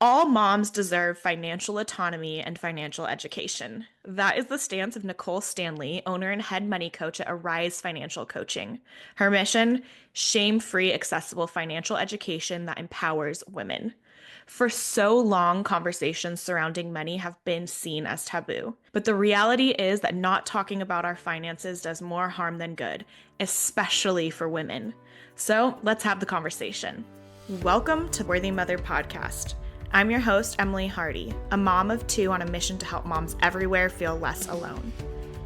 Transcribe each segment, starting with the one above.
All moms deserve financial autonomy and financial education. That is the stance of Nicole Stanley, owner and head money coach at Arise Financial Coaching. Her mission: shame-free, accessible financial education that empowers women. For so long, conversations surrounding money have been seen as taboo. But the reality is that not talking about our finances does more harm than good, especially for women. So let's have the conversation. Welcome to Worthy Mother Podcast. I'm your host, Emily Hardy, a mom of two on a mission to help moms everywhere feel less alone.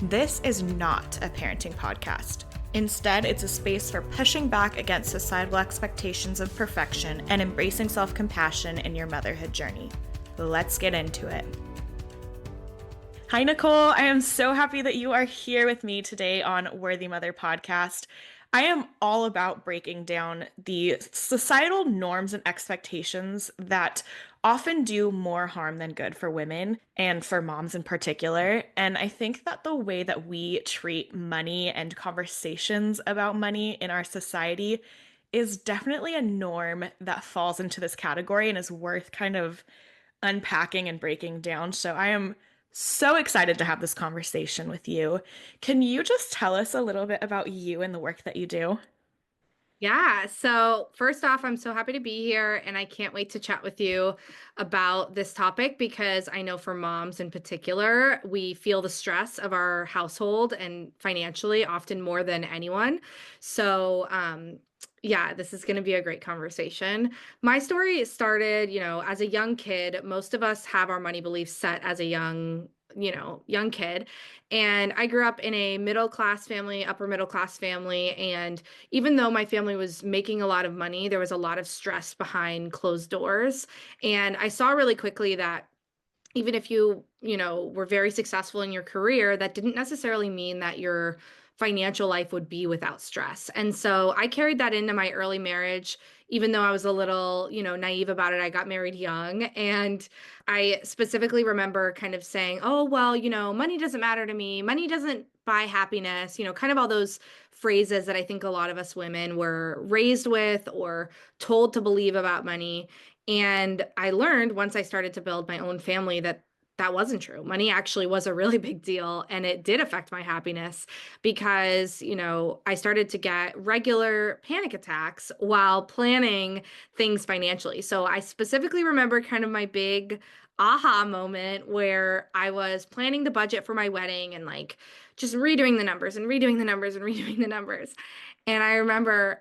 This is not a parenting podcast. Instead, it's a space for pushing back against societal expectations of perfection and embracing self-compassion in your motherhood journey. Let's get into it. Hi, Nicole. I am so happy that you are here with me today on Worthy Mother Podcast. I am all about breaking down the societal norms and expectations that often do more harm than good for women and for moms in particular. And I think that the way that we treat money and conversations about money in our society is definitely a norm that falls into this category and is worth kind of unpacking and breaking down. So I am so excited to have this conversation with you. Can you just tell us a little bit about you and the work that you do? Yeah. So, first off, I'm so happy to be here and I can't wait to chat with you about this topic because I know for moms in particular, we feel the stress of our household and financially often more than anyone. So, this is going to be a great conversation. My story started, as a young kid. Most of us have our money beliefs set as a young kid. And I grew up in a middle class family, upper middle class family. And even though my family was making a lot of money, there was a lot of stress behind closed doors. And I saw really quickly that even if you were very successful in your career, that didn't necessarily mean that your financial life would be without stress. And so I carried that into my early marriage, even though I was a little, naive about it. I got married young. And I specifically remember kind of saying, oh, well, money doesn't matter to me. Money doesn't buy happiness, kind of all those phrases that I think a lot of us women were raised with or told to believe about money. And I learned once I started to build my own family that that wasn't true. Money actually was a really big deal and it did affect my happiness because, I started to get regular panic attacks while planning things financially. So I specifically remember kind of my big aha moment where I was planning the budget for my wedding and like just redoing the numbers and redoing the numbers and redoing the numbers. And I remember,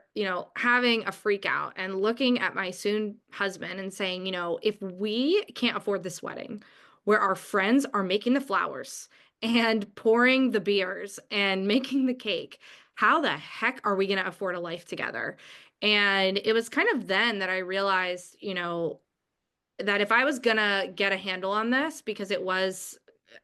having a freak out and looking at my soon husband and saying, if we can't afford this wedding where our friends are making the flowers and pouring the beers and making the cake, how the heck are we going to afford a life together? And it was kind of then that I realized, that if I was going to get a handle on this, because it was,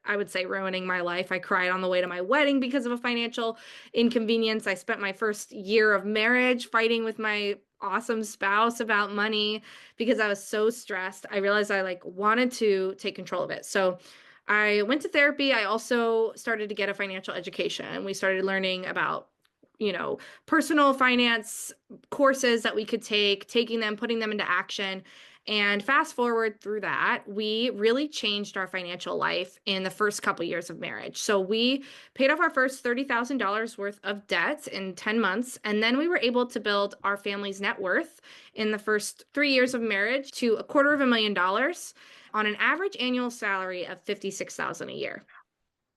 I would say, ruining my life. I cried on the way to my wedding because of a financial inconvenience. I spent my first year of marriage fighting with my awesome spouse about money because I was so stressed. I realized I like wanted to take control of it. So I went to therapy. I also started to get a financial education and we started learning about personal finance courses that we could take, taking them, putting them into action. And fast forward through that, we really changed our financial life in the first couple years of marriage. So we paid off our first $30,000 worth of debt in 10 months. And then we were able to build our family's net worth in the first 3 years of marriage to $250,000 on an average annual salary of $56,000 a year.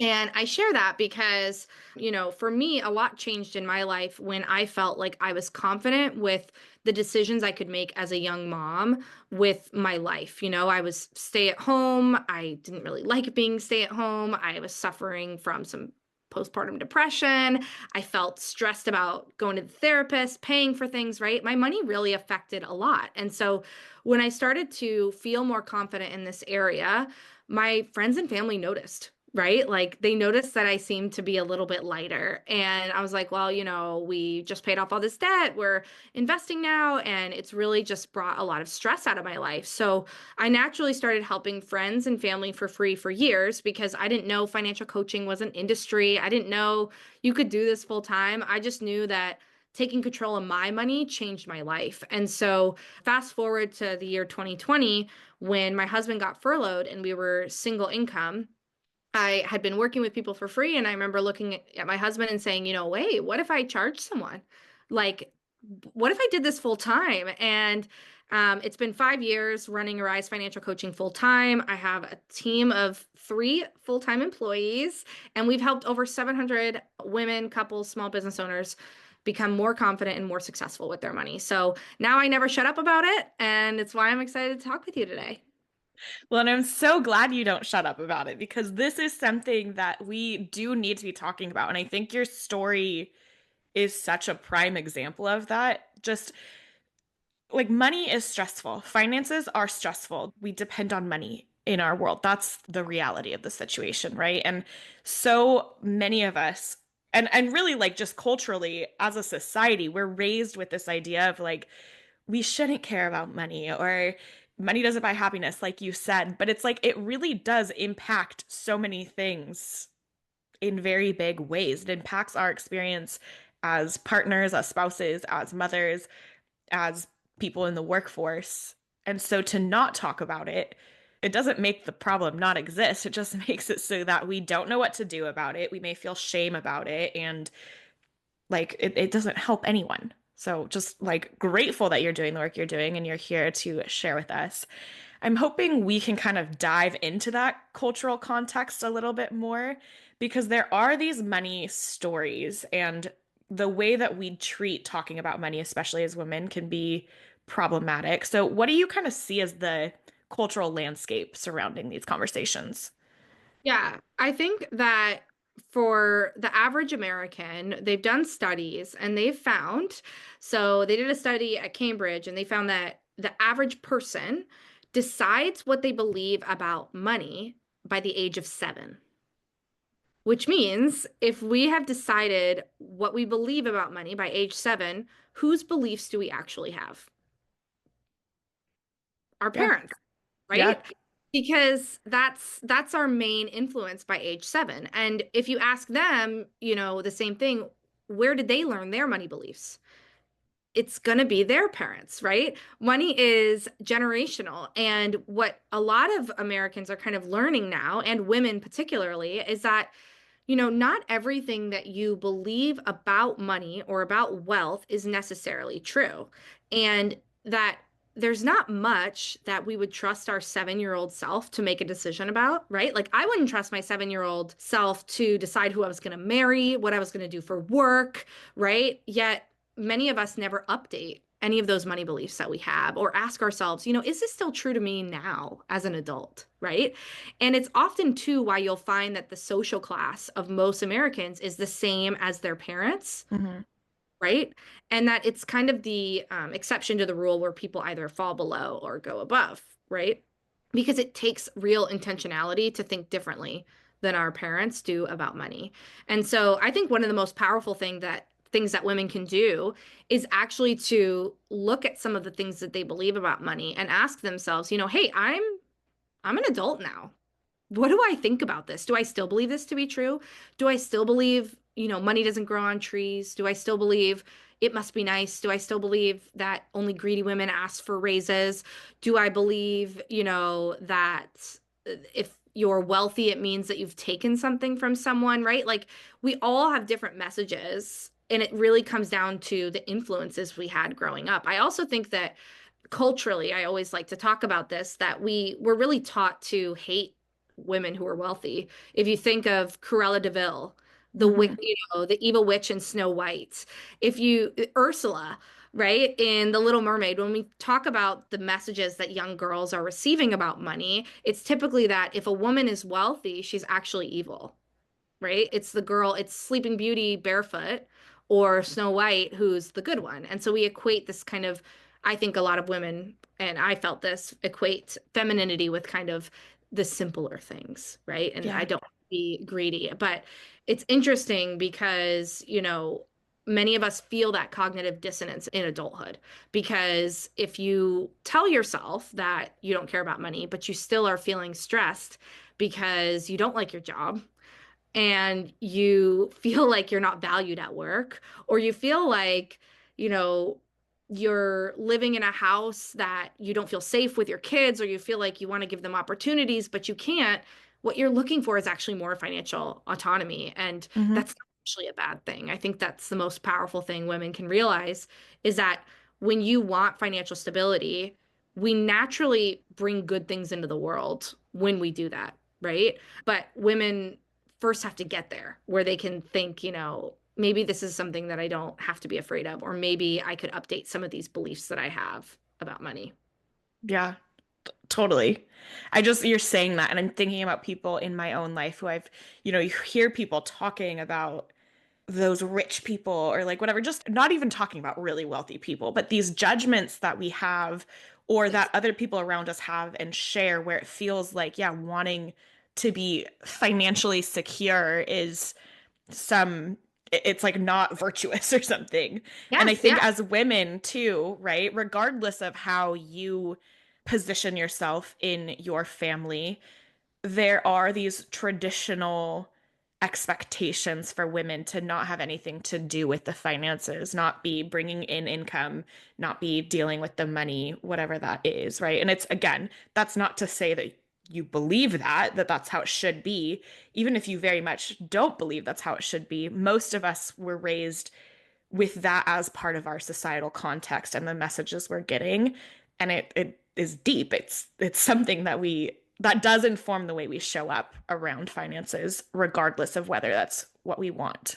And I share that because, for me, a lot changed in my life when I felt like I was confident with the decisions I could make as a young mom with my life. I was stay at home. I didn't really like being stay at home. I was suffering from some postpartum depression. I felt stressed about going to the therapist, paying for things, right? My money really affected a lot. And so when I started to feel more confident in this area, my friends and family noticed, right? Like they noticed that I seemed to be a little bit lighter. And I was like, well, we just paid off all this debt. We're investing now. And it's really just brought a lot of stress out of my life. So I naturally started helping friends and family for free for years because I didn't know financial coaching was an industry. I didn't know you could do this full time. I just knew that taking control of my money changed my life. And so, fast forward to the year 2020, when my husband got furloughed and we were single income. I had been working with people for free, and I remember looking at my husband and saying, wait, what if I charge someone? Like, what if I did this full time? And it's been 5 years running Arise Financial Coaching full time. I have a team of 3 full-time employees, and we've helped over 700 women, couples, small business owners become more confident and more successful with their money. So now I never shut up about it, and it's why I'm excited to talk with you today. Well, and I'm so glad you don't shut up about it because this is something that we do need to be talking about. And I think your story is such a prime example of that. Just like money is stressful, finances are stressful. We depend on money in our world. That's the reality of the situation, right? And so many of us, and really like just culturally as a society, we're raised with this idea of like we shouldn't care about money or money doesn't buy happiness, like you said. But it's like it really does impact so many things in very big ways. It impacts our experience as partners, as spouses, as mothers, as people in the workforce. And so to not talk about it, it doesn't make the problem not exist. It just makes it so that we don't know what to do about it. We may feel shame about it. And like it doesn't help anyone. So just like grateful that you're doing the work you're doing and you're here to share with us. I'm hoping we can kind of dive into that cultural context a little bit more because there are these money stories and the way that we treat talking about money, especially as women, can be problematic. So what do you kind of see as the cultural landscape surrounding these conversations? Yeah, I think that for the average American, they've done studies and they've found, so they did a study at Cambridge and they found that the average person decides what they believe about money by the age of 7. Which means if we have decided what we believe about money by age 7, whose beliefs do we actually have? Our Yeah. parents, Yeah. right? Because that's our main influence by age 7. And if you ask them, the same thing, where did they learn their money beliefs? It's going to be their parents, right? Money is generational. And what a lot of Americans are kind of learning now, and women particularly, is that not everything that you believe about money or about wealth is necessarily true. And that there's not much that we would trust our 7-year-old self to make a decision about, right? Like, I wouldn't trust my 7-year-old self to decide who I was going to marry, what I was going to do for work, right? Yet, many of us never update any of those money beliefs that we have or ask ourselves, is this still true to me now as an adult, right? And it's often too why you'll find that the social class of most Americans is the same as their parents, Hmm. right? And that it's kind of the exception to the rule where people either fall below or go above, right? Because it takes real intentionality to think differently than our parents do about money. And so I think one of the most powerful things that women can do is actually to look at some of the things that they believe about money and ask themselves, hey, I'm an adult now. What do I think about this? Do I still believe this to be true? Do I still believe, money doesn't grow on trees? Do I still believe it must be nice? Do I still believe that only greedy women ask for raises? Do I believe, that if you're wealthy, it means that you've taken something from someone, right? Like, we all have different messages, and it really comes down to the influences we had growing up. I also think that culturally, I always like to talk about this, that we were really taught to hate women who are wealthy. If you think of Cruella de Vil, Hmm. the evil witch in Snow White, if you Ursula, right, in The Little Mermaid, when we talk about the messages that young girls are receiving about money, it's typically that if a woman is wealthy, she's actually evil, right? It's the girl, it's Sleeping Beauty barefoot or Snow White who's the good one. And so we equate this kind of, I think a lot of women, and I felt this, equate femininity with kind of the simpler things, right? And I Yeah. don't want to be greedy, but it's interesting because, many of us feel that cognitive dissonance in adulthood because if you tell yourself that you don't care about money, but you still are feeling stressed because you don't like your job, and you feel like you're not valued at work, or you feel like, you know, you're living in a house that you don't feel safe with your kids, or you feel like you want to give them opportunities, but you can't, what you're looking for is actually more financial autonomy. And Hmm. that's not actually a bad thing. I think that's the most powerful thing women can realize is that when you want financial stability, we naturally bring good things into the world when we do that, right? But women first have to get there where they can think, maybe this is something that I don't have to be afraid of, or maybe I could update some of these beliefs that I have about money. Yeah, totally. You're saying that, and I'm thinking about people in my own life who you hear people talking about those rich people or like whatever, just not even talking about really wealthy people, but these judgments that we have or Yes. that other people around us have and share where it feels like, yeah, wanting to be financially secure is some it's like not virtuous or something. And I Yes, think yeah. as women too, right, regardless of how you position yourself in your family, there are these traditional expectations for women to not have anything to do with the finances, not be bringing in income, not be dealing with the money, whatever that is, right? And it's again, that's not to say that you believe that that's how it should be. Even if you very much don't believe that's how it should be, most of us were raised with that as part of our societal context and the messages we're getting. And it is deep. It's something that does inform the way we show up around finances, regardless of whether that's what we want.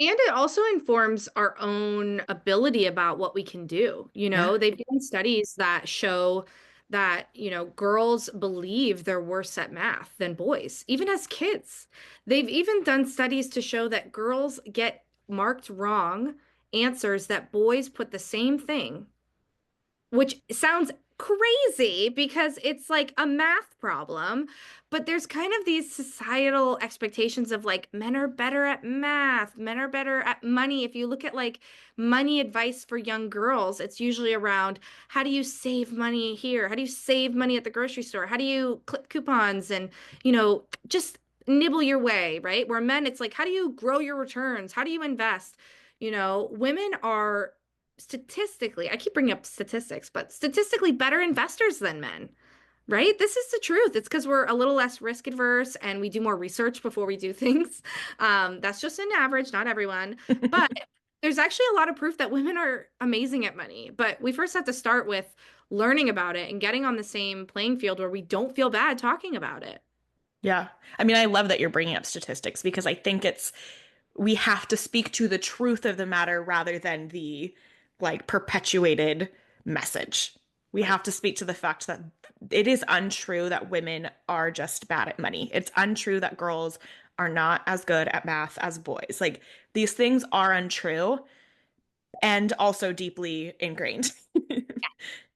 And it also informs our own ability about what we can do. Yeah. They've done studies that show that, girls believe they're worse at math than boys, even as kids. They've even done studies to show that girls get marked wrong answers that boys put the same thing, which sounds crazy because it's like a math problem, but there's kind of these societal expectations of like men are better at math, men are better at money. If you look at like money advice for young girls, it's usually around how do you save money here? How do you save money at the grocery store? How do you clip coupons and, just nibble your way, right? Where men, it's like, how do you grow your returns? How do you invest? Women are statistically, I keep bringing up statistics, but statistically better investors than men, right? This is the truth. It's because we're a little less risk adverse and we do more research before we do things. That's just an average, not everyone. But there's actually a lot of proof that women are amazing at money. But we first have to start with learning about it and getting on the same playing field where we don't feel bad talking about it. Yeah. I mean, I love that you're bringing up statistics because I think we have to speak to the truth of the matter rather than the like perpetuated message. We Right. have to speak to the fact that it is untrue that women are just bad at money. It's untrue that girls are not as good at math as boys. Like these things are untrue and also deeply ingrained.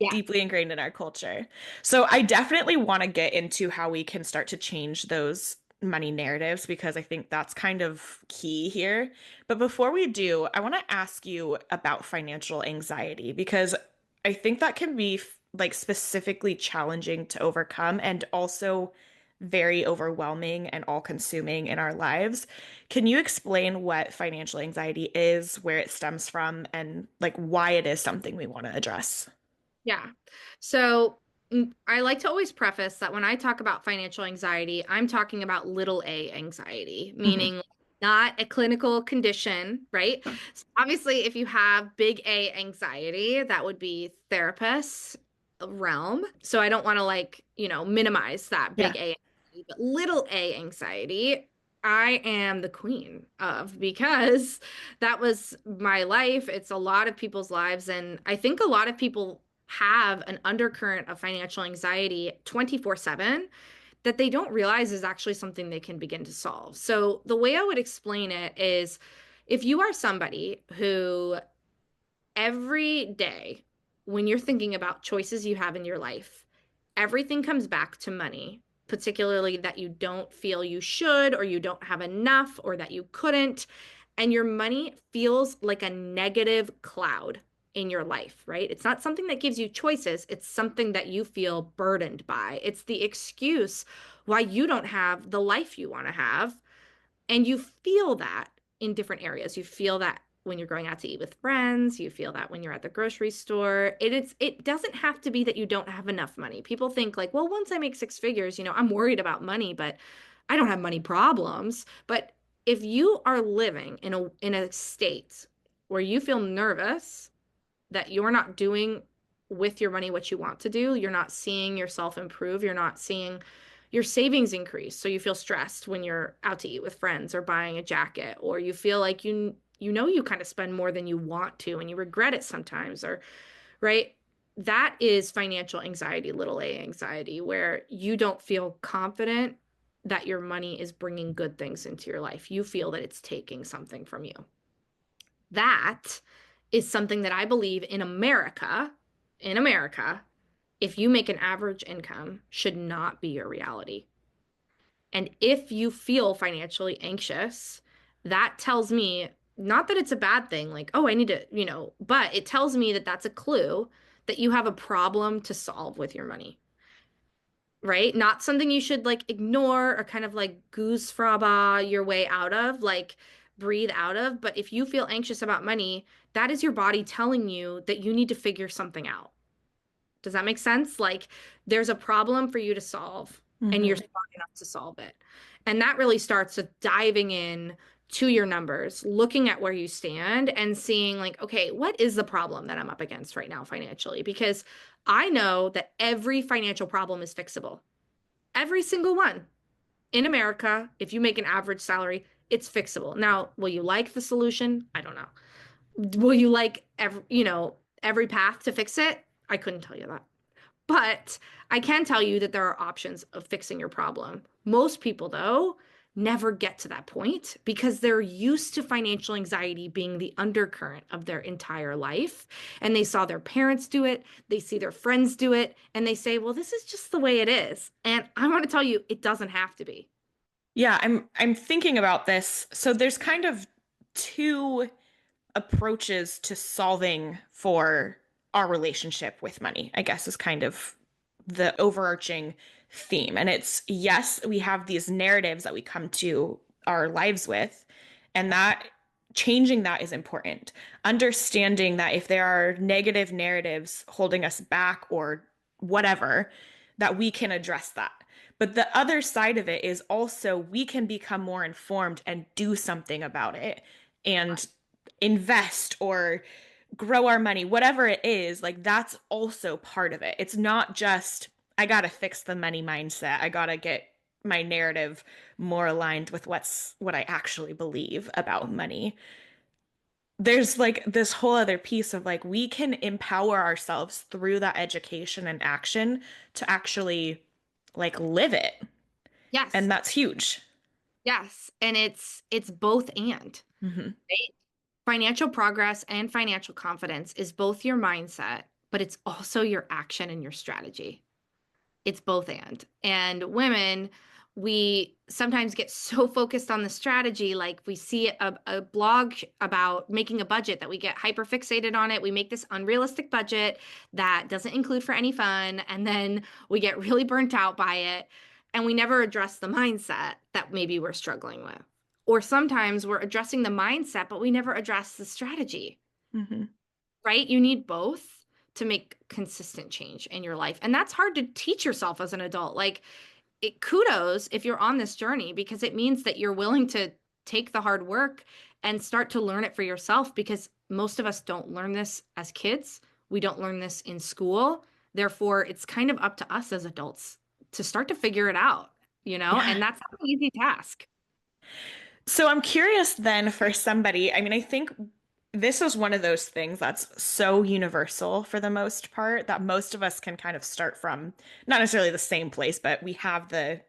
Yeah. Deeply ingrained in our culture. So I definitely want to get into how we can start to change those money narratives because I think that's kind of key here. But before we do, I want to ask you about financial anxiety because I think that can be like specifically challenging to overcome and also very overwhelming and all-consuming in our lives. Can you explain what financial anxiety is, where it stems from, and like why it is something we want to address? Yeah. So I like to always preface that when I talk about financial anxiety, I'm talking about little a anxiety, Mhm. meaning not a clinical condition, right? So obviously, if you have big A anxiety, that would be therapist's realm. So I don't want to like, minimize that big Yeah. A anxiety, but little a anxiety, I am the queen of because that was my life. It's a lot of people's lives. And I think a lot of people have an undercurrent of financial anxiety 24/7 that they don't realize is actually something they can begin to solve. So, the way I would explain it is if you are somebody who every day, when you're thinking about choices you have in your life, everything comes back to money, particularly that you don't feel you should, or you don't have enough, or that you couldn't. And your money feels like a negative cloud in your life, right? It's not something that gives you choices, it's something that you feel burdened by. It's the excuse why you don't have the life you want to have. And you feel that in different areas. You feel that when you're going out to eat with friends, you feel that when you're at the grocery store. It doesn't have to be that you don't have enough money. People think like, well, once I make six figures, I'm worried about money, but I don't have money problems. But if you are living in a state where you feel nervous that you're not doing with your money what you want to do, you're not seeing yourself improve, you're not seeing your savings increase. So you feel stressed when you're out to eat with friends or buying a jacket, or you feel like you kind of spend more than you want to and you regret it sometimes, or right? That is financial anxiety, little a anxiety, where you don't feel confident that your money is bringing good things into your life. You feel that it's taking something from you. That is something that I believe in America, if you make an average income, should not be your reality. And if you feel financially anxious, that tells me not that it's a bad thing, like, oh, I need to, but it tells me that that's a clue that you have a problem to solve with your money, right? Not something you should like ignore or kind of like goose fraba your way out of, like breathe out of. But if you feel anxious about money, that is your body telling you that you need to figure something out. Does that make sense? Like there's a problem for you to solve and you're Hmm. smart enough to solve it. And that really starts with diving in to your numbers, looking at where you stand and seeing like, okay, what is the problem that I'm up against right now financially? Because I know that every financial problem is fixable. Every single one. In America, if you make an average salary, it's fixable. Now, will you like the solution? I don't know. Will you like every path to fix it? I couldn't tell you that. But I can tell you that there are options of fixing your problem. Most people, though, never get to that point because they're used to financial anxiety being the undercurrent of their entire life. And they saw their parents do it, they see their friends do it, and they say, well, this is just the way it is. And I want to tell you, it doesn't have to be. Yeah, I'm thinking about this. So there's kind of two approaches to solving for our relationship with money, I guess is kind of the overarching theme. And it's yes, we have these narratives that we come to our lives with, and that changing that is important. Understanding that if there are negative narratives holding us back or whatever, that we can address that. But the other side of it is also we can become more informed and do something about it and invest or grow our money, whatever it is, like that's also part of it. It's not just, I gotta fix the money mindset. I gotta get my narrative more aligned with what I actually believe about money. There's like this whole other piece of like we can empower ourselves through that education and action to actually like live it. Yes, And that's huge. yes. And it's both and. Hmm. Right? Financial progress and financial confidence is both your mindset, but it's also your action and your strategy. It's both and. And women, we sometimes get so focused on the strategy, like we see a blog about making a budget that we get hyper fixated on it. We make this unrealistic budget that doesn't include for any fun, and then we get really burnt out by it. And we never address the mindset that maybe we're struggling with. Or sometimes we're addressing the mindset, but we never address the strategy, Hmm. right? You need both to make consistent change in your life. And that's hard to teach yourself as an adult. Like, kudos if you're on this journey because it means that you're willing to take the hard work and start to learn it for yourself because most of us don't learn this as kids. We don't learn this in school. Therefore, it's kind of up to us as adults to start to figure it out, Yeah. and that's not an easy task. So I'm curious then for somebody, I mean, I think this is one of those things that's so universal for the most part that most of us can kind of start from not necessarily the same place, but we have the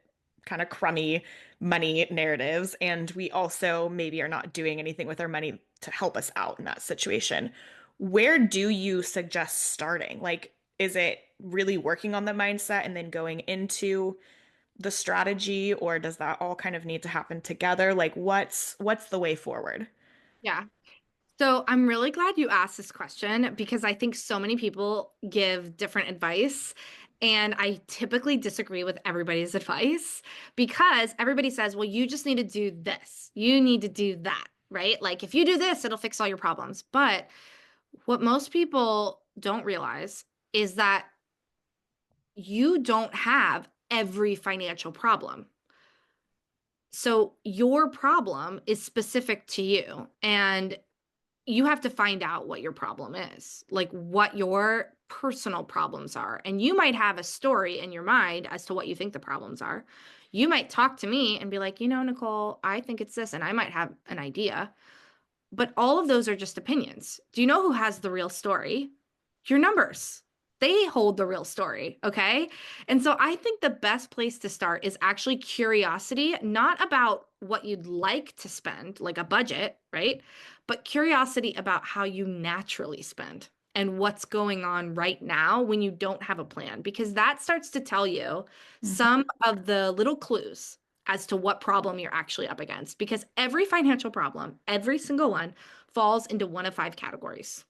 kind of crummy money narratives, and we also maybe are not doing anything with our money to help us out in that situation. Where do you suggest starting? Like, is it really working on the mindset and then going into the strategy, or does that all kind of need to happen together? Like what's the way forward? Yeah. So I'm really glad you asked this question because I think so many people give different advice. And I typically disagree with everybody's advice because everybody says, well, you just need to do this. You need to do that, right? Like if you do this, it'll fix all your problems. But what most people don't realize is that you don't have every financial problem. So your problem is specific to you. And you have to find out what your problem is, like what your personal problems are. And you might have a story in your mind as to what you think the problems are. You might talk to me and be like, Nicole, I think it's this. And I might have an idea. But all of those are just opinions. Do you know who has the real story? Your numbers. They hold the real story, okay? And so I think the best place to start is actually curiosity, not about what you'd like to spend, like a budget, right? But curiosity about how you naturally spend and what's going on right now when you don't have a plan, because that starts to tell you Mhm. some of the little clues as to what problem you're actually up against. Because every financial problem, every single one, falls into one of five categories.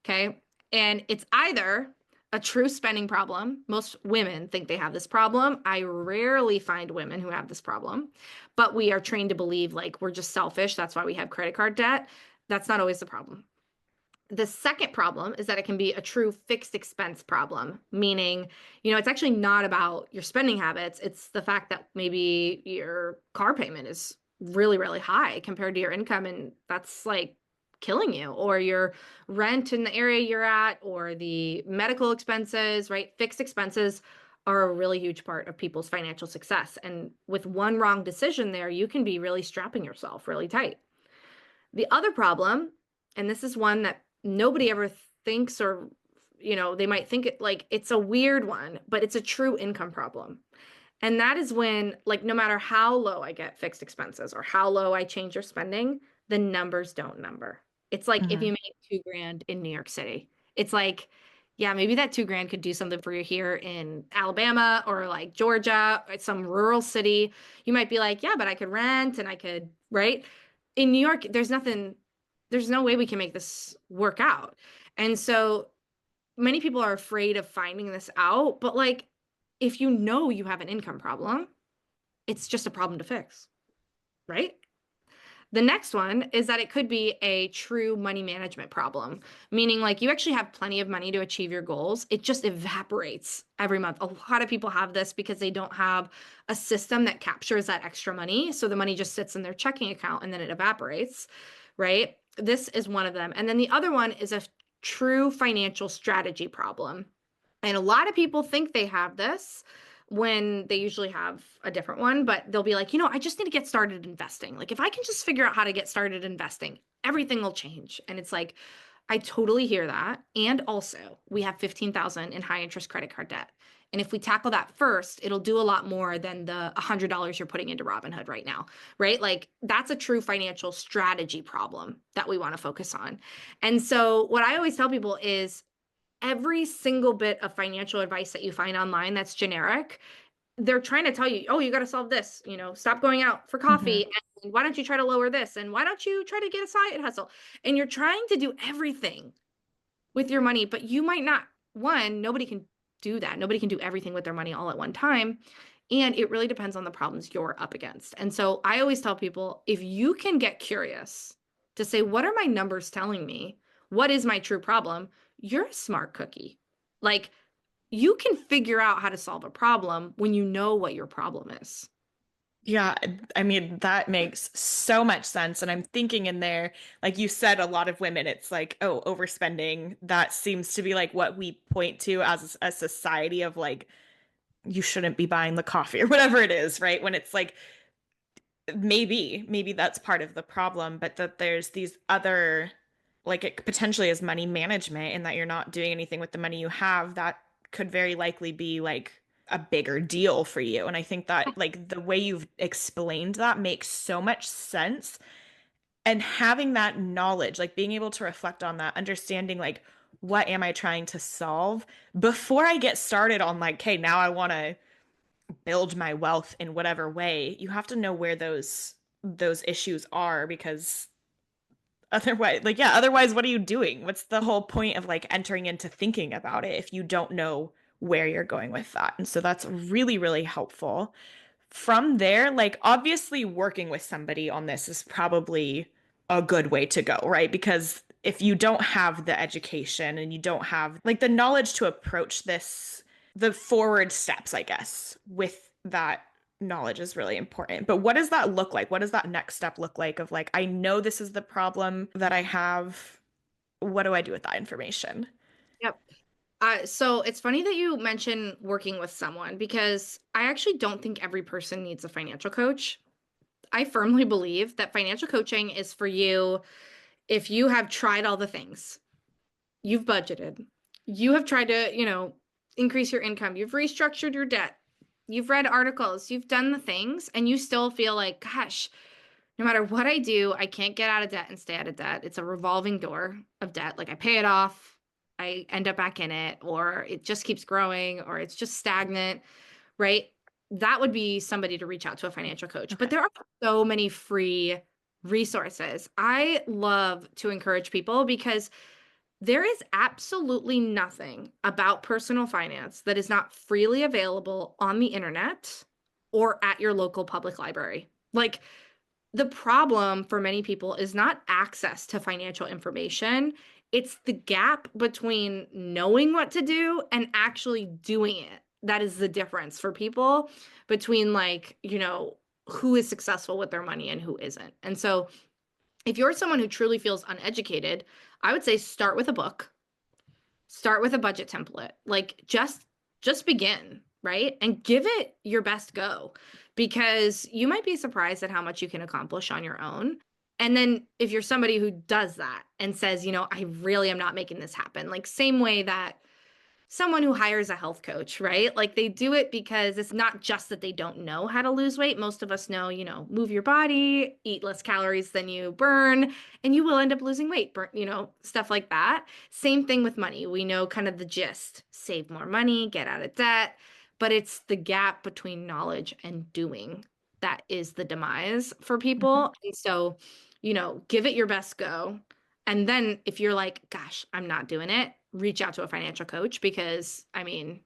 Okay. And it's either a true spending problem. Most women think they have this problem. I rarely find women who have this problem, but we are trained to believe like we're just selfish. That's why we have credit card debt. That's not always the problem. The second problem is that it can be a true fixed expense problem, meaning, it's actually not about your spending habits. It's the fact that maybe your car payment is really, really high compared to your income, and that's like killing you, or your rent in the area you're at, or the medical expenses, right? Fixed expenses are a really huge part of people's financial success. And with one wrong decision there, you can be really strapping yourself really tight. The other problem, and this is one that nobody ever thinks, or they might think it like it's a weird one, but it's a true income problem. And that is when, like, no matter how low I get fixed expenses or how low I change your spending, the numbers don't number. It's like if you Mhm. make 2 grand in New York City, it's like, yeah, maybe that 2 grand could do something for you here in Alabama or like Georgia or some rural city. You might be like, yeah, but I could rent and I could, right? In New York, there's no way we can make this work out. And so many people are afraid of finding this out, but like if you know you have an income problem, it's just a problem to fix, right? The next one is that it could be a true money management problem, meaning like you actually have plenty of money to achieve your goals. It just evaporates every month. A lot of people have this because they don't have a system that captures that extra money. So the money just sits in their checking account and then it evaporates, right? This is one of them. And then the other one is a true financial strategy problem. And a lot of people think they have this when they usually have a different one, but they'll be like, I just need to get started investing. Like, if I can just figure out how to get started investing, everything will change. And it's like, I totally hear that. And also, we have 15,000 in high interest credit card debt. And if we tackle that first, it'll do a lot more than the $100 you're putting into Robinhood right now, right? Like, that's a true financial strategy problem that we want to focus on. And so, what I always tell people is every single bit of financial advice that you find online that's generic, they're trying to tell you, oh, you got to solve this, stop going out for coffee. Mhm. And why don't you try to lower this? And why don't you try to get a side hustle? And you're trying to do everything with your money, but you might not. One, nobody can do that. Nobody can do everything with their money all at one time. And it really depends on the problems you're up against. And so I always tell people if you can get curious to say, what are my numbers telling me? What is my true problem? You're a smart cookie. Like you can figure out how to solve a problem when you know what your problem is. Yeah, I mean, that makes so much sense. And I'm thinking in there, like you said, a lot of women, it's like, oh, overspending. That seems to be like what we point to as a society of like, you shouldn't be buying the coffee or whatever it is, right? When it's like, maybe that's part of the problem, but that there's these other, like it potentially is money management and that you're not doing anything with the money you have, that could very likely be like a bigger deal for you. And I think that like the way you've explained that makes so much sense. And having that knowledge, like being able to reflect on that, understanding like what am I trying to solve before I get started on like, hey, now I want to build my wealth in whatever way, you have to know where those issues are because otherwise, otherwise what are you doing? What's the whole point of like entering into thinking about it if you don't know where you're going with that. And so that's really, really helpful. From there, like obviously working with somebody on this is probably a good way to go, right? Because if you don't have the education and you don't have like the knowledge to approach this, the forward steps, I guess, with that knowledge is really important. But what does that look like? What does that next step look like of like, I know this is the problem that I have. What do I do with that information? Yep. So it's funny that you mention working with someone because I actually don't think every person needs a financial coach. I firmly believe that financial coaching is for you if you have tried all the things. You've budgeted. You have tried to, increase your income. You've restructured your debt. You've read articles. You've done the things and you still feel like, gosh, no matter what I do, I can't get out of debt and stay out of debt. It's a revolving door of debt. Like I pay it off, I end up back in it, or it just keeps growing, or it's just stagnant, right? That would be somebody to reach out to a financial coach. But Okay. there are so many free resources. I love to encourage people because there is absolutely nothing about personal finance that is not freely available on the internet or at your local public library. Like, the problem for many people is not access to financial information. It's the gap between knowing what to do and actually doing it. That is the difference for people between, like, who is successful with their money and who isn't. And so, if you're someone who truly feels uneducated, I would say start with a book, start with a budget template. Like just begin, right? And give it your best go because you might be surprised at how much you can accomplish on your own. And then if you're somebody who does that and says, I really am not making this happen, like same way that someone who hires a health coach, right? Like they do it because it's not just that they don't know how to lose weight. Most of us know, move your body, eat less calories than you burn, and you will end up losing weight, stuff like that. Same thing with money. We know kind of the gist: save more money, get out of debt. But it's the gap between knowledge and doing that is the demise for Mhm. people. And so, give it your best go. And then if you're like, gosh, I'm not doing it, reach out to a financial coach because I mean,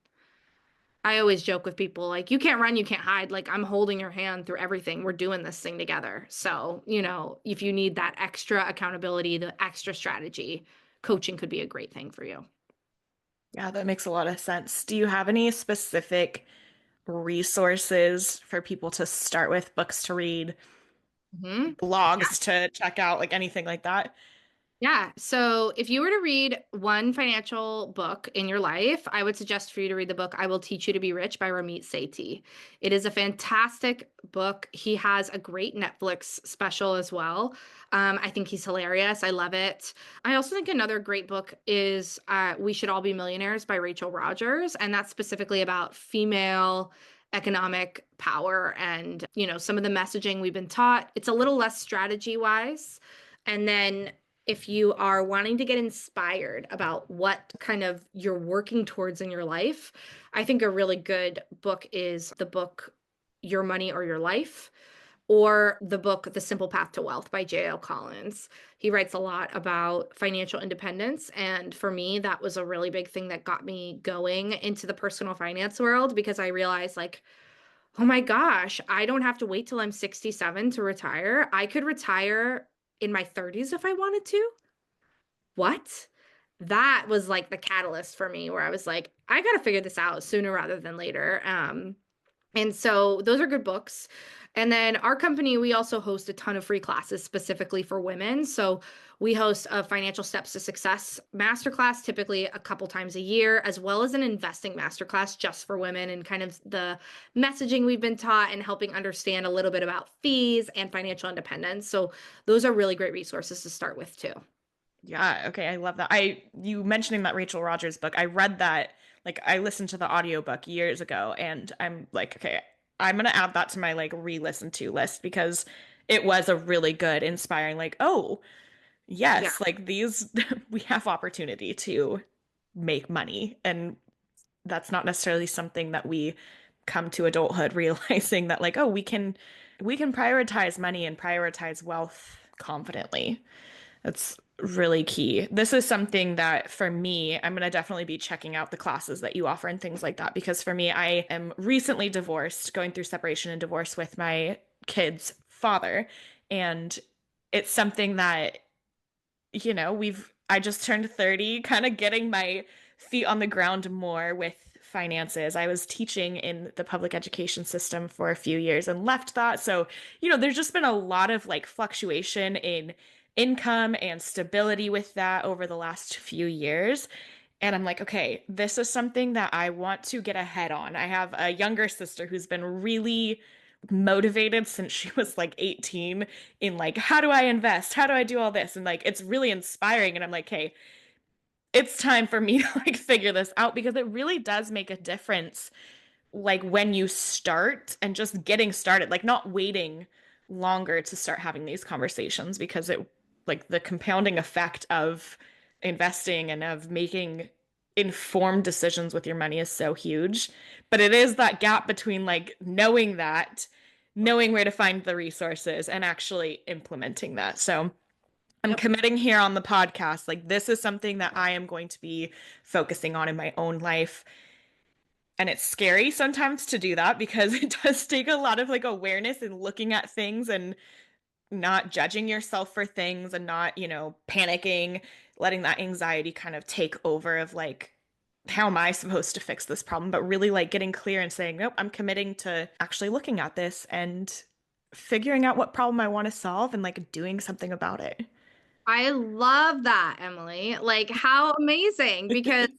I always joke with people like, you can't run, you can't hide. Like, I'm holding your hand through everything. We're doing this thing together. So, if you need that extra accountability, the extra strategy, coaching could be a great thing for you. Yeah, that makes a lot of sense. Do you have any specific resources for people to start with, books to read, Mhm. blogs to check out, like anything like that? Yeah. So if you were to read one financial book in your life, I would suggest for you to read the book I Will Teach You to Be Rich by Ramit Sethi. It is a fantastic book. He has a great Netflix special as well. I think he's hilarious. I love it. I also think another great book is We Should All Be Millionaires by Rachel Rogers. And that's specifically about female economic power and, some of the messaging we've been taught. It's a little less strategy wise. And then if you are wanting to get inspired about what kind of you're working towards in your life, I think a really good book is the book Your Money or Your Life, or the book The Simple Path to Wealth by J.L. Collins. He writes a lot about financial independence. And for me, that was a really big thing that got me going into the personal finance world because I realized, like, oh my gosh, I don't have to wait till I'm 67 to retire. I could retire in my 30s if I wanted to. What? That was like the catalyst for me where I was like, I got to figure this out sooner rather than later. And so those are good books. And then our company, we also host a ton of free classes specifically for women. So we host a financial steps to success masterclass, typically a couple times a year, as well as an investing masterclass just for women and kind of the messaging we've been taught and helping understand a little bit about fees and financial independence. So those are really great resources to start with too. Yeah, okay, I love that. You mentioning that Rachel Rogers book, I read that, like I listened to the audiobook years ago and I'm like, okay, I'm gonna add that to my like re-listen to list because it was a really good, inspiring, like, oh, Yeah. yes, like these we have opportunity to make money and that's not necessarily something that we come to adulthood realizing that like, oh, we can prioritize money and prioritize wealth confidently. That's really key. This is something that for me, I'm going to definitely be checking out the classes that you offer and things like that because for me, I am recently divorced, going through separation and divorce with my kid's father. And it's something that I just turned 30, kind of getting my feet on the ground more with finances. I was teaching in the public education system for a few years and left that. So, there's just been a lot of like fluctuation in income and stability with that over the last few years. And I'm like, okay, this is something that I want to get ahead on. I have a younger sister who's been really motivated since she was like 18 in like, how do I invest? How do I do all this? And like, it's really inspiring. And I'm like, hey, it's time for me to like figure this out because it really does make a difference like when you start and just getting started, like not waiting longer to start having these conversations because it like the compounding effect of investing and of making informed decisions with your money is so huge. But it is that gap between like knowing that, knowing where to find the resources and actually implementing that. So I'm Yep. committing here on the podcast. Like, this is something that I am going to be focusing on in my own life. And it's scary sometimes to do that because it does take a lot of like awareness and looking at things and not judging yourself for things and not, panicking, letting that anxiety kind of take over of like, how am I supposed to fix this problem? But really like getting clear and saying, nope, I'm committing to actually looking at this and figuring out what problem I want to solve and like doing something about it. I love that, Emily. Like, how amazing. Because,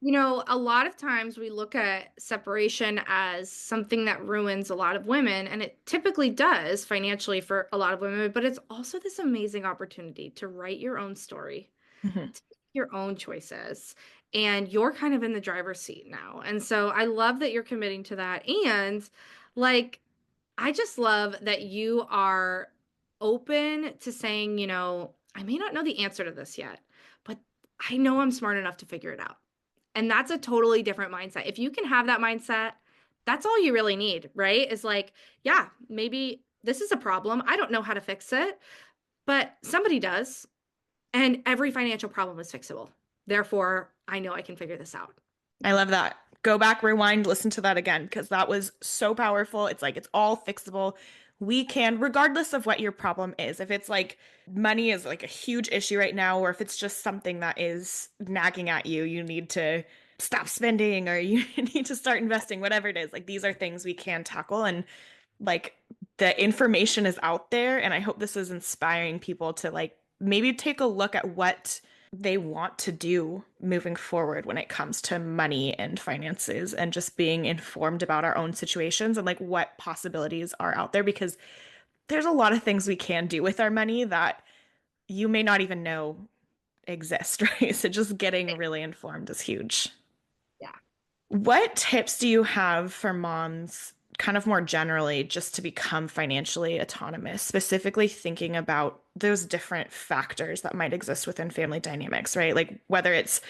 a lot of times we look at separation as something that ruins a lot of women, and it typically does financially for a lot of women, but it's also this amazing opportunity to write your own story, Mhm. to make your own choices. And you're kind of in the driver's seat now. And so I love that you're committing to that. And like, I just love that you are open to saying, I may not know the answer to this yet, but I know I'm smart enough to figure it out. And that's a totally different mindset. If you can have that mindset, that's all you really need, right? Is like, yeah, maybe this is a problem. I don't know how to fix it, but somebody does. And every financial problem is fixable. Therefore, I know I can figure this out. I love that. Go back, rewind, listen to that again because that was so powerful. It's like it's all fixable. We can, regardless of what your problem is, if it's like money is like a huge issue right now, or if it's just something that is nagging at you, you need to stop spending or you need to start investing, whatever it is. Like these are things we can tackle. And like the information is out there. And I hope this is inspiring people to like maybe take a look at what they want to do moving forward when it comes to money and finances and just being informed about our own situations and like what possibilities are out there because there's a lot of things we can do with our money that you may not even know exist, right? So just getting really informed is huge. Yeah. What tips do you have for moms, kind of more generally, just to become financially autonomous, specifically thinking about those different factors that might exist within family dynamics, right? Like whether it's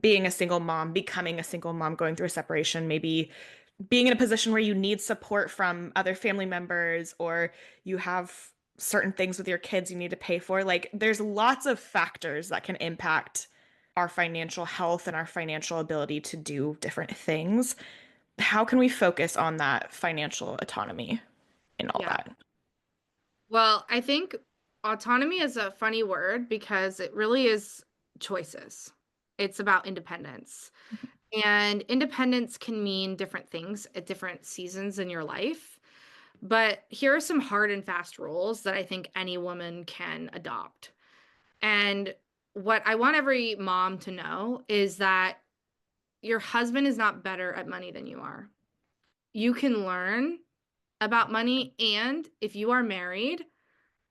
being a single mom, becoming a single mom, going through a separation, maybe being in a position where you need support from other family members, or you have certain things with your kids you need to pay for. Like there's lots of factors that can impact our financial health and our financial ability to do different things. How can we focus on that financial autonomy and all Yeah. that? Well, I think autonomy is a funny word because it really is choices. It's about independence. And independence can mean different things at different seasons in your life. But here are some hard and fast rules that I think any woman can adopt. And what I want every mom to know is that your husband is not better at money than you are. You can learn about money. And if you are married,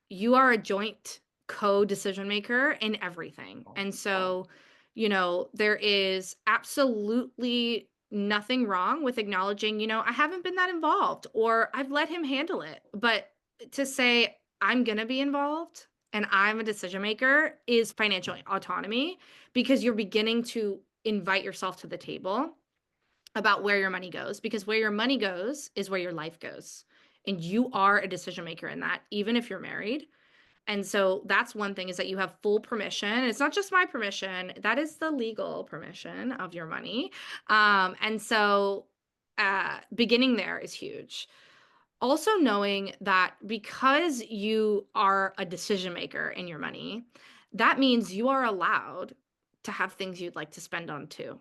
you are a joint co-decision maker in everything. And so, there is absolutely nothing wrong with acknowledging, I haven't been that involved or I've let him handle it. But to say I'm going to be involved and I'm a decision maker is financial autonomy because you're beginning to invite yourself to the table about where your money goes because where your money goes is where your life goes. And you are a decision maker in that, even if you're married. And so that's one thing, is that you have full permission. It's not just my permission, that is the legal permission of your money. And so beginning there is huge. Also knowing that because you are a decision maker in your money, that means you are allowed to have things you'd like to spend on too.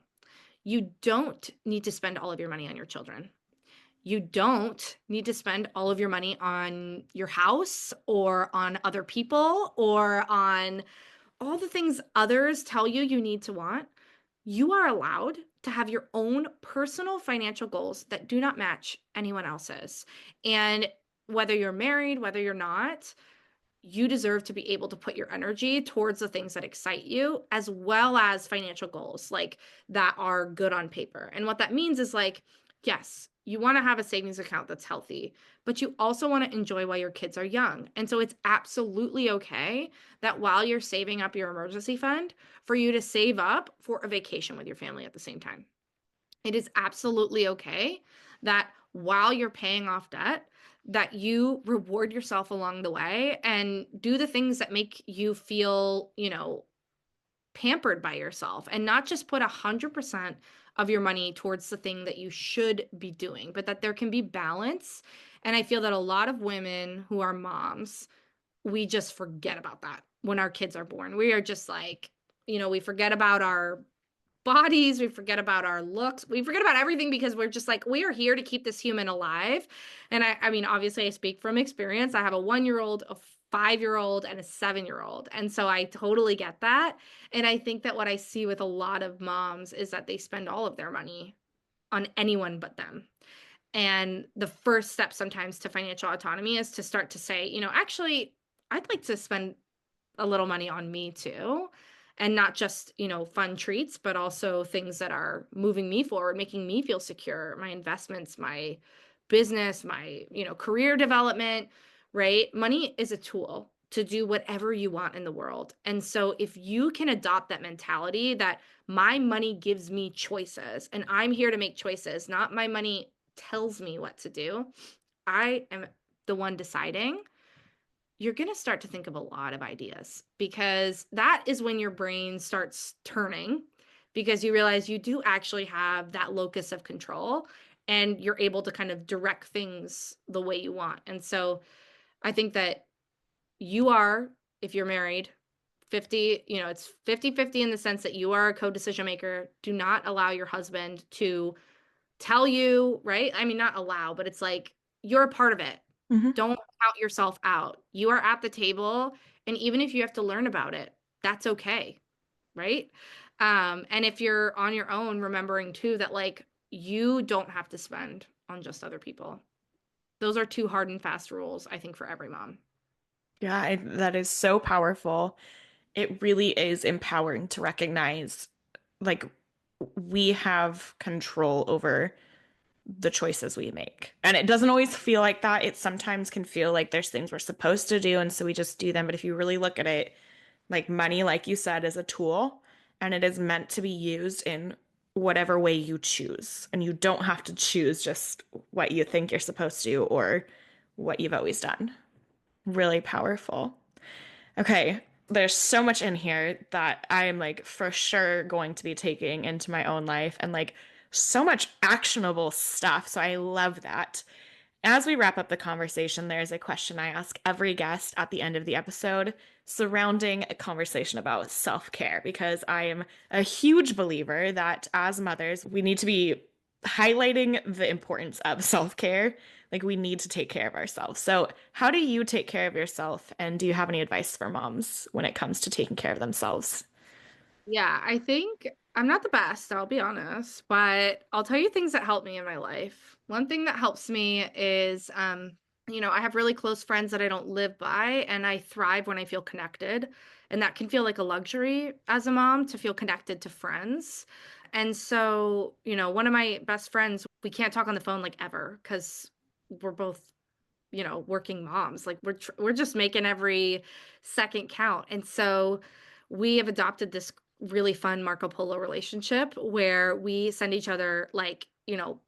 You don't need to spend all of your money on your children. You don't need to spend all of your money on your house or on other people or on all the things others tell you you need to want. You are allowed to have your own personal financial goals that do not match anyone else's. And whether you're married, whether you're not, you deserve to be able to put your energy towards the things that excite you, as well as financial goals like that are good on paper. And what that means is like, yes, you want to have a savings account that's healthy, but you also want to enjoy while your kids are young. And so it's absolutely okay that while you're saving up your emergency fund, for you to save up for a vacation with your family at the same time. It is absolutely okay that while you're paying off debt, that you reward yourself along the way and do the things that make you feel, pampered by yourself, and not just put 100% of your money towards the thing that you should be doing, but that there can be balance. And I feel that a lot of women who are moms, we just forget about that when our kids are born. We are just like, we forget about our bodies, we forget about our looks, we forget about everything because we're just like, we are here to keep this human alive. And I mean, obviously, I speak from experience. I have a 1 year old, a 5 year old, and a 7 year old. And so I totally get that. And I think that what I see with a lot of moms is that they spend all of their money on anyone but them. And the first step sometimes to financial autonomy is to start to say, actually, I'd like to spend a little money on me too. And not just, fun treats, but also things that are moving me forward, making me feel secure, my investments, my business, my, career development, right? Money is a tool to do whatever you want in the world. And so if you can adopt that mentality that my money gives me choices and I'm here to make choices, not my money tells me what to do, I am the one deciding, you're going to start to think of a lot of ideas, because that is when your brain starts turning, because you realize you do actually have that locus of control and you're able to kind of direct things the way you want. And so I think that you are, if you're married, 50, it's 50-50 in the sense that you are a co-decision maker. Do not allow your husband to tell you, right? I mean, not allow, but it's like you're a part of it. Hmm. Don't count yourself out. You are at the table, and even if you have to learn about it, that's okay, right? And if you're on your own, remembering too that like you don't have to spend on just other people. Those are two hard and fast rules, I think, for every mom. Yeah, that is so powerful. It really is empowering to recognize like we have control over the choices we make. And it doesn't always feel like that. It sometimes can feel like there's things we're supposed to do, and so we just do them. But if you really look at it, like money, like you said, is a tool and it is meant to be used in whatever way you choose. And you don't have to choose just what you think you're supposed to or what you've always done. Really powerful. Okay, there's so much in here that I am like for sure going to be taking into my own life and like so much actionable stuff. So I love that. As we wrap up the conversation, there's a question I ask every guest at the end of the episode surrounding a conversation about self-care, because I am a huge believer that as mothers, we need to be highlighting the importance of self-care. Like we need to take care of ourselves. So, how do you take care of yourself? And do you have any advice for moms when it comes to taking care of themselves? Yeah, I think I'm not the best, I'll be honest, but I'll tell you things that help me in my life. One thing that helps me is, I have really close friends that I don't live by, and I thrive when I feel connected. And that can feel like a luxury as a mom, to feel connected to friends. And so, one of my best friends, we can't talk on the phone like ever because we're both, working moms. Like we're just making every second count. And so we have adopted this really fun Marco Polo relationship where we send each other like,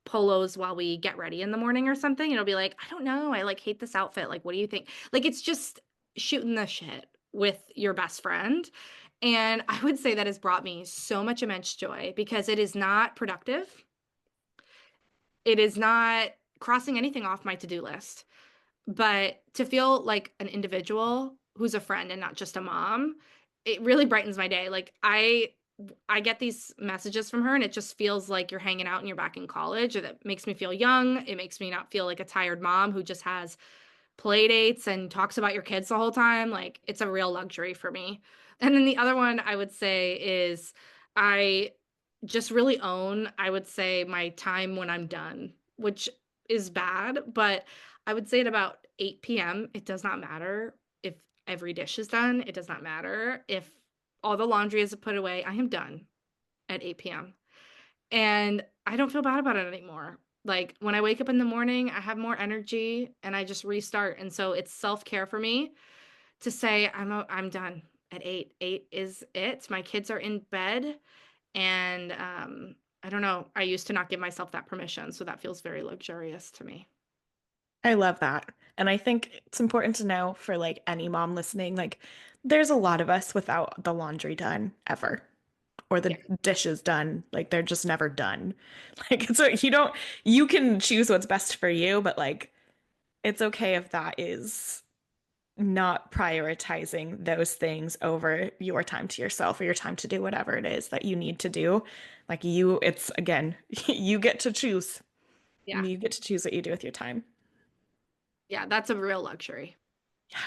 polos while we get ready in the morning or something. It'll be like, I don't know, I like hate this outfit. Like, what do you think? Like, it's just shooting the shit with your best friend. And I would say that has brought me so much immense joy because it is not productive. It is not crossing anything off my to-do list. But to feel like an individual who's a friend and not just a mom, it really brightens my day. Like I get these messages from her and it just feels like you're hanging out and you're back in college. That makes me feel young. It makes me not feel like a tired mom who just has play dates and talks about your kids the whole time. Like it's a real luxury for me. And then the other one I would say is I just really own, I would say, my time when I'm done, which is bad, but I would say at about 8 p.m. It does not matter if every dish is done. It does not matter if all the laundry is put away. I am done at 8 p.m. And I don't feel bad about it anymore. Like when I wake up in the morning, I have more energy and I just restart. And so it's self-care for me to say I'm done at 8. 8 is it. My kids are in bed and I don't know. I used to not give myself that permission, so that feels very luxurious to me. I love that. And I think it's important to know for like any mom listening, like there's a lot of us without the laundry done ever or the Yeah. dishes done. Like they're just never done. Like so you don't you can choose what's best for you, but like it's okay if that is not prioritizing those things over your time to yourself or your time to do whatever it is that you need to do. Like you, it's again, you get to choose. Yeah. You get to choose what you do with your time. Yeah, that's a real luxury. Yeah,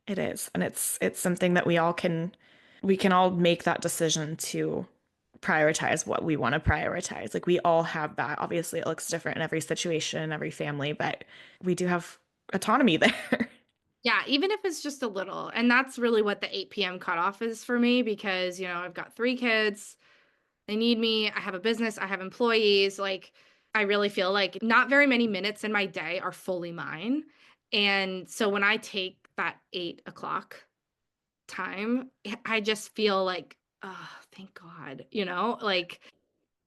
it is. And it's something that we can all make that decision to prioritize what we want to prioritize. Like we all have that. Obviously, it looks different in every situation, every family, but we do have autonomy there. Yeah, even if it's just a little. And that's really what the 8 p.m. cutoff is for me because, I've got 3 kids. They need me. I have a business. I have employees. Like, I really feel like not very many minutes in my day are fully mine. And so when I take that 8 o'clock time, I just feel like, oh, thank God, like,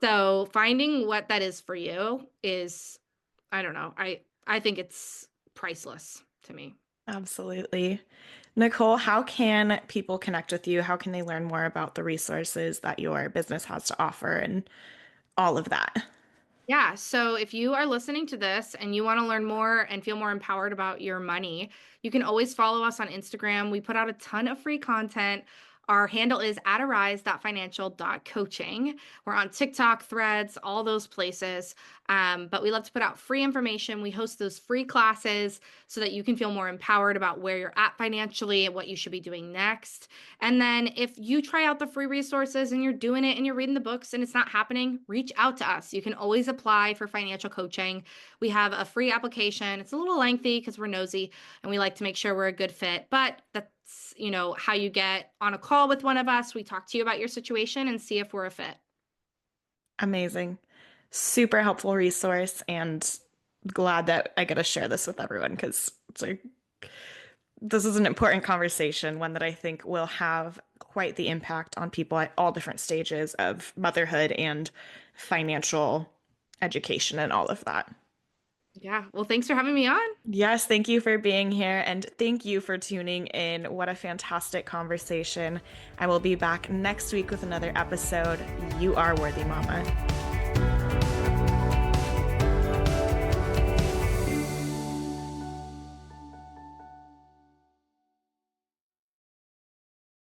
so finding what that is for you is, I don't know. I think it's priceless to me. Absolutely. Nicole, how can people connect with you? How can they learn more about the resources that your business has to offer and all of that? Yeah. So if you are listening to this and you want to learn more and feel more empowered about your money, you can always follow us on Instagram. We put out a ton of free content. Our handle is @arise.financial.coaching. We're on TikTok, Threads, all those places. But we love to put out free information. We host those free classes so that you can feel more empowered about where you're at financially and what you should be doing next. And then if you try out the free resources and you're doing it and you're reading the books and it's not happening, reach out to us. You can always apply for financial coaching. We have a free application. It's a little lengthy because we're nosy and we like to make sure we're a good fit, but that's, how you get on a call with one of us. We talk to you about your situation and see if we're a fit. Amazing. Super helpful resource and glad that I get to share this with everyone because it's like this is an important conversation, one that I think will have quite the impact on people at all different stages of motherhood and financial education and all of that. Yeah. Well, thanks for having me on. Yes, thank you for being here and thank you for tuning in. What a fantastic conversation. I will be back next week with another episode. You are worthy, Mama.